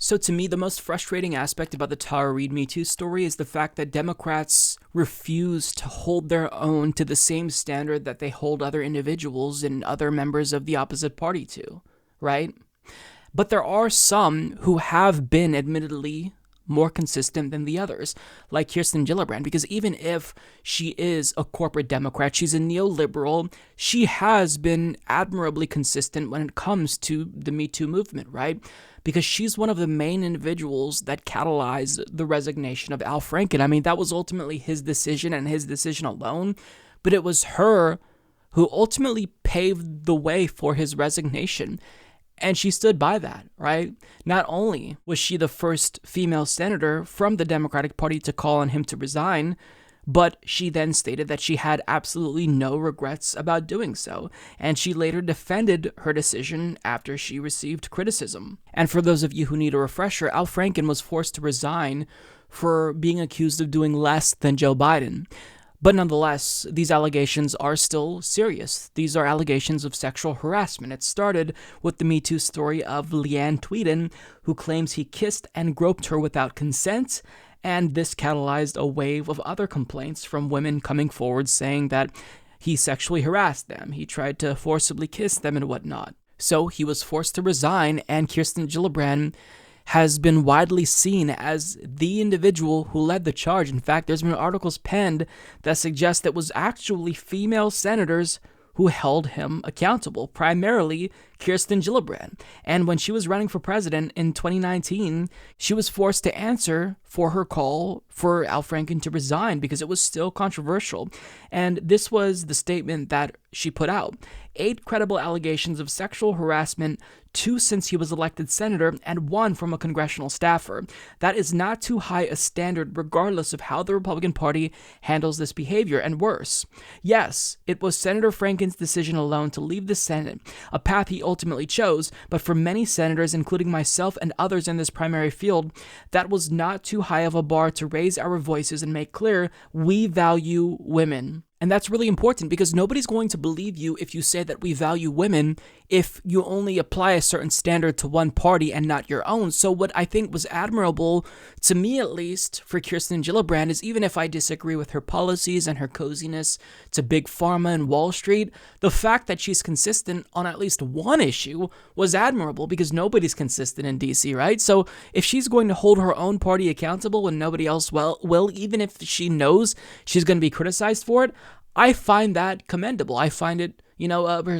So to me, the most frustrating aspect about the Tara Reade Me Too story is the fact that Democrats refuse to hold their own to the same standard that they hold other individuals and other members of the opposite party to, right? But there are some who have been admittedly more consistent than the others, like Kirsten Gillibrand, because even if she is a corporate Democrat, she's a neoliberal, she has been admirably consistent when it comes to the Me Too movement, right? Because she's one of the main individuals that catalyzed the resignation of Al Franken. I mean, that was ultimately his decision and his decision alone, but it was her who ultimately paved the way for his resignation. And she stood by that, right? Not only was she the first female senator from the Democratic Party to call on him to resign, but she then stated that she had absolutely no regrets about doing so, and she later defended her decision after she received criticism. And for those of you who need a refresher, Al Franken was forced to resign for being accused of doing less than Joe Biden. But nonetheless, these allegations are still serious. These are allegations of sexual harassment. It started with the Me Too story of Leanne Tweeden, who claims he kissed and groped her without consent, and this catalyzed a wave of other complaints from women coming forward saying that he sexually harassed them, he tried to forcibly kiss them and whatnot. So he was forced to resign, and Kirsten Gillibrand has been widely seen as the individual who led the charge. In fact, there's been articles penned that suggest it was actually female senators who held him accountable, primarily Kirsten Gillibrand. And when she was running for president in 2019, she was forced to answer for her call for Al Franken to resign because it was still controversial. And this was the statement that she put out: 8 credible allegations of sexual harassment, 2 since he was elected senator, and 1 from a congressional staffer. That is not too high a standard regardless of how the Republican Party handles this behavior, and worse. Yes, it was Senator Franken's decision alone to leave the Senate, a path he ultimately chose, but for many senators, including myself and others in this primary field, that was not too high of a bar to raise our voices and make clear we value women. And that's really important because nobody's going to believe you if you say that we value women if you only apply a certain standard to one party and not your own. So what I think was admirable, to me at least, for Kirsten Gillibrand is, even if I disagree with her policies and her coziness to Big Pharma and Wall Street, the fact that she's consistent on at least one issue was admirable because nobody's consistent in DC, right? So if she's going to hold her own party accountable when nobody else will, even if she knows she's going to be criticized for it, I find that commendable. I find it,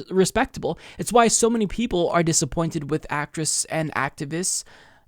respectable. It's why so many people are disappointed with actress and activist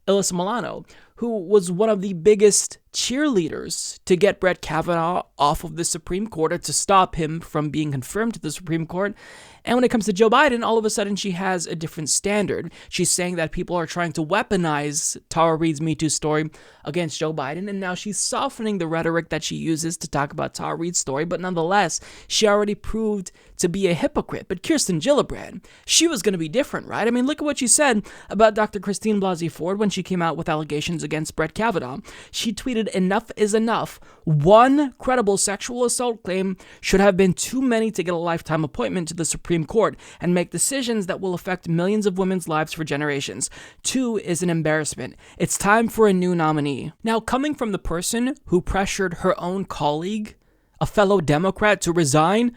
Alyssa Milano, who was one of the biggest cheerleaders to get Brett Kavanaugh off of the Supreme Court, or to stop him from being confirmed to the Supreme Court. And when it comes to Joe Biden, all of a sudden she has a different standard. She's saying that people are trying to weaponize Tara Reade's Me Too story against Joe Biden, and now she's softening the rhetoric that she uses to talk about Tara Reade's story, but nonetheless, she already proved to be a hypocrite. But Kirsten Gillibrand, she was going to be different, right? I mean, look at what she said about Dr. Christine Blasey Ford when she came out with allegations against Brett Kavanaugh. She tweeted, "Enough is enough. One credible sexual assault claim should have been too many to get a lifetime appointment to the Supreme Court and make decisions that will affect millions of women's lives for generations. 2 is an embarrassment. It's time for a new nominee." Now, coming from the person who pressured her own colleague, a fellow Democrat, to resign,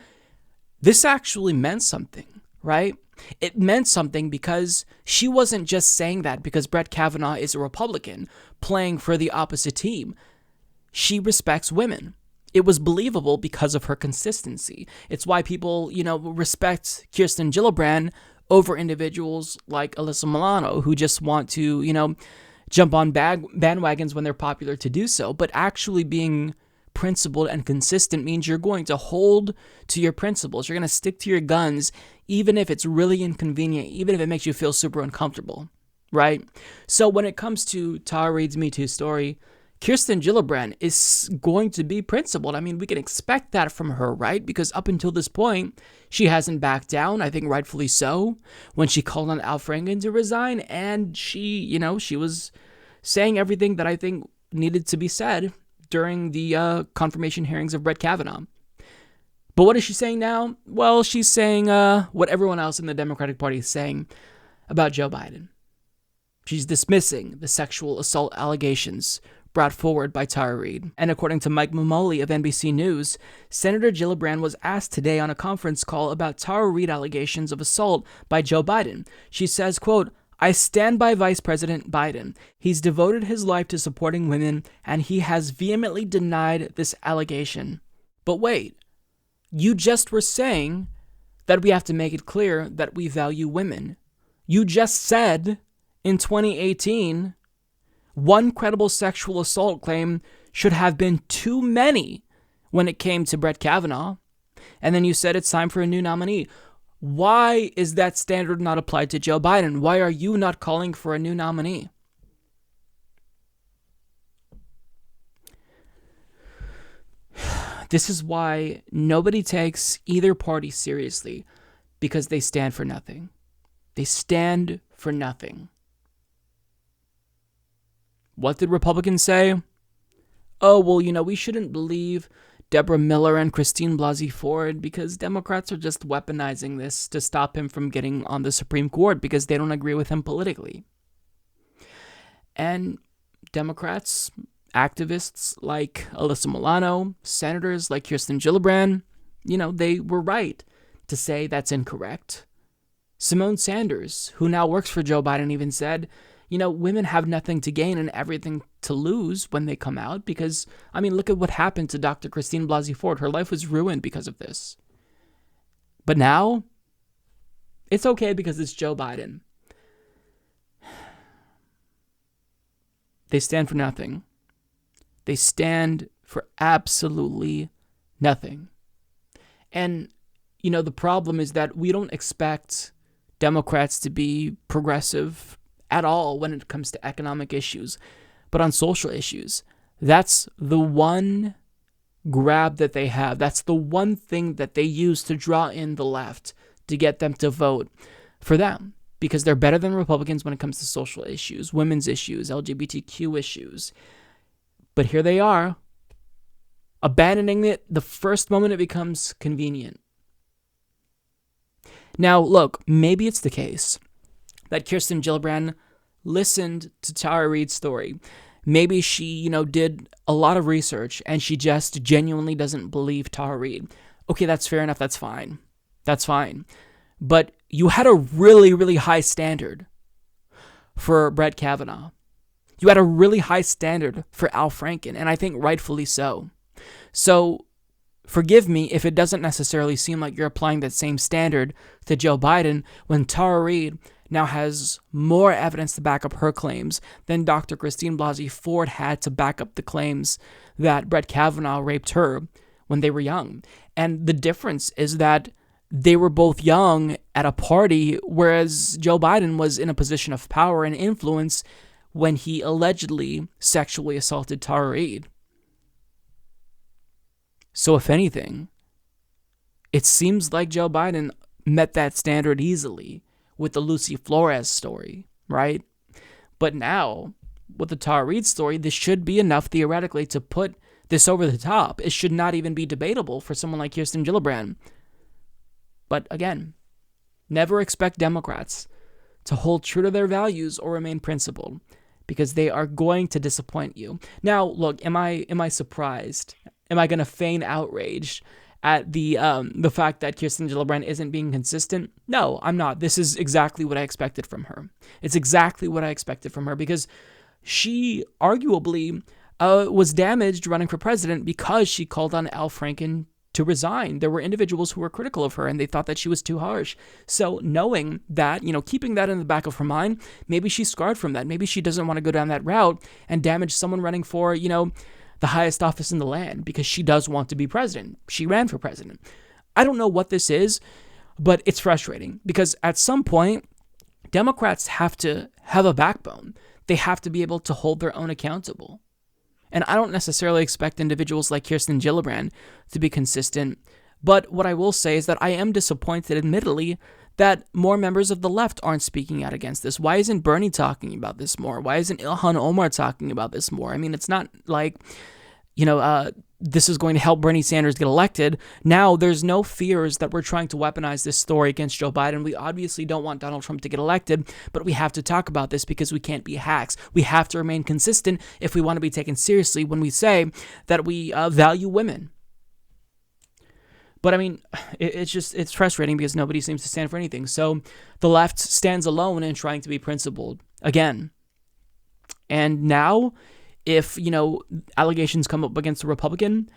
this actually meant something, right? It meant something because she wasn't just saying that because Brett Kavanaugh is a Republican playing for the opposite team. She respects women. It was believable because of her consistency. It's why people, respect Kirsten Gillibrand over individuals like Alyssa Milano, who just want to, jump on bandwagons when they're popular to do so. But actually being principled and consistent means you're going to hold to your principles. You're going to stick to your guns, even if it's really inconvenient, even if it makes you feel super uncomfortable, right? So when it comes to Tara Reade's Me Too story, Kirsten Gillibrand is going to be principled. I mean, we can expect that from her, right? Because up until this point, she hasn't backed down, I think rightfully so, when she called on Al Franken to resign, and she was saying everything that I think needed to be said during the confirmation hearings of Brett Kavanaugh. But what is she saying now? Well, she's saying what everyone else in the Democratic Party is saying about Joe Biden. She's dismissing the sexual assault allegations brought forward by Tara Reid. And according to Mike Mamoli of NBC News, Senator Gillibrand was asked today on a conference call about Tara Reid allegations of assault by Joe Biden. She says, quote, "I stand by Vice President Biden. He's devoted his life to supporting women, and he has vehemently denied this allegation." But wait, you just were saying that we have to make it clear that we value women. You just said in 2018, one credible sexual assault claim should have been too many when it came to Brett Kavanaugh. And then you said it's time for a new nominee. Why is that standard not applied to Joe Biden? Why are you not calling for a new nominee? This is why nobody takes either party seriously, because they stand for nothing. They stand for nothing. What did Republicans say? Oh, well, we shouldn't believe Deborah Miller and Christine Blasey Ford because Democrats are just weaponizing this to stop him from getting on the Supreme Court because they don't agree with him politically. And Democrats, activists like Alyssa Milano, senators like Kirsten Gillibrand, they were right to say that's incorrect. Simone Sanders, who now works for Joe Biden, even said, women have nothing to gain and everything to lose when they come out because, look at what happened to Dr. Christine Blasey Ford. Her life was ruined because of this. But now, it's okay because it's Joe Biden. They stand for nothing. They stand for absolutely nothing. And, the problem is that we don't expect Democrats to be progressive at all when it comes to economic issues. But on social issues, that's the one grab that they have. That's the one thing that they use to draw in the left to get them to vote for them. Because they're better than Republicans when it comes to social issues, women's issues, LGBTQ issues. But here they are, abandoning it the first moment it becomes convenient. Now, look, maybe it's the case that Kirsten Gillibrand listened to Tara Reid's story. Maybe she, did a lot of research and she just genuinely doesn't believe Tara Reid. Okay, that's fair enough. That's fine. That's fine. But you had a really, really high standard for Brett Kavanaugh. You had a really high standard for Al Franken, and I think rightfully so. So forgive me if it doesn't necessarily seem like you're applying that same standard to Joe Biden when Tara Reid now has more evidence to back up her claims than Dr. Christine Blasey Ford had to back up the claims that Brett Kavanaugh raped her when they were young. And the difference is that they were both young at a party, whereas Joe Biden was in a position of power and influence when he allegedly sexually assaulted Tara Reid. So if anything, it seems like Joe Biden met that standard easily with the Lucy Flores story, right? But now, with the Tara Reid story, this should be enough theoretically to put this over the top. It should not even be debatable for someone like Kirsten Gillibrand. But again, never expect Democrats to hold true to their values or remain principled, because they are going to disappoint you. Now, look, am I surprised? Am I going to feign outrage at the fact that Kirsten Gillibrand isn't being consistent? No, I'm not. This is exactly what I expected from her. It's exactly what I expected from her, because she arguably was damaged running for president because she called on Al Franken to resign. There were individuals who were critical of her and they thought that she was too harsh. So knowing that, keeping that in the back of her mind, maybe she's scarred from that. Maybe she doesn't want to go down that route and damage someone running for, the highest office in the land, because she does want to be president. She ran for president. I don't know what this is, but it's frustrating because at some point, Democrats have to have a backbone. They have to be able to hold their own accountable. And I don't necessarily expect individuals like Kirsten Gillibrand to be consistent, but what I will say is that I am disappointed, admittedly, that more members of the left aren't speaking out against this. Why isn't Bernie talking about this more? Why isn't Ilhan Omar talking about this more? I mean, it's not like, this is going to help Bernie Sanders get elected. Now there's no fears that we're trying to weaponize this story against Joe Biden. We obviously don't want Donald Trump to get elected, but we have to talk about this because we can't be hacks. We have to remain consistent if we want to be taken seriously when we say that we value women. But I mean, it's frustrating because nobody seems to stand for anything. So the left stands alone in trying to be principled again. And now, if, allegations come up against a Republican,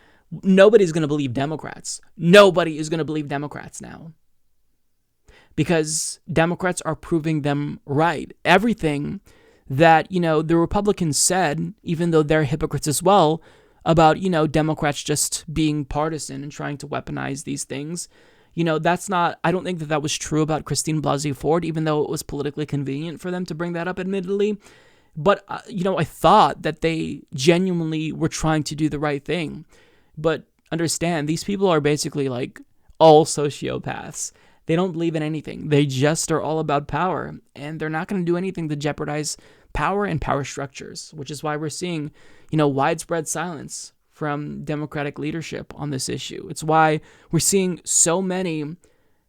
nobody's going to believe Democrats. Nobody is going to believe Democrats now. Because Democrats are proving them right. Everything that, the Republicans said, even though they're hypocrites as well, about, Democrats just being partisan and trying to weaponize these things. That's not, I don't think that was true about Christine Blasey Ford, even though it was politically convenient for them to bring that up, admittedly. But, I thought that they genuinely were trying to do the right thing. But understand, these people are basically like all sociopaths. They don't believe in anything. They just are all about power. And they're not going to do anything to jeopardize power and power structures, which is why we're seeing, widespread silence from Democratic leadership on this issue. It's why we're seeing so many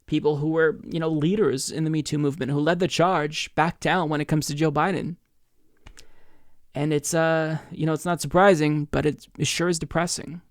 people who were, leaders in the Me Too movement who led the charge back down when it comes to Joe Biden. And it's, it's not surprising, but it sure is depressing.